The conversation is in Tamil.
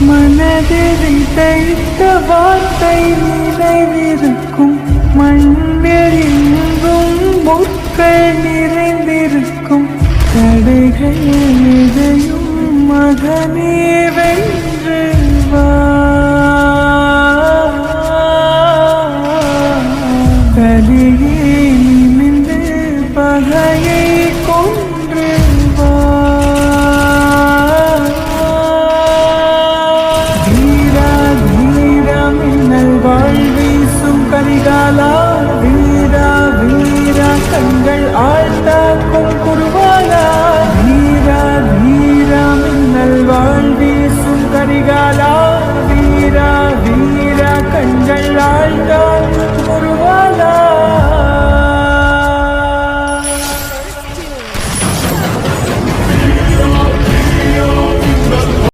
மனதில் தைத்த வார்த்தை நினைவிருக்கும், மண்ணில் எங்கும் முற்கள் நிறைந்திருக்கும், தடைகள் எதையும் மகனே வென்று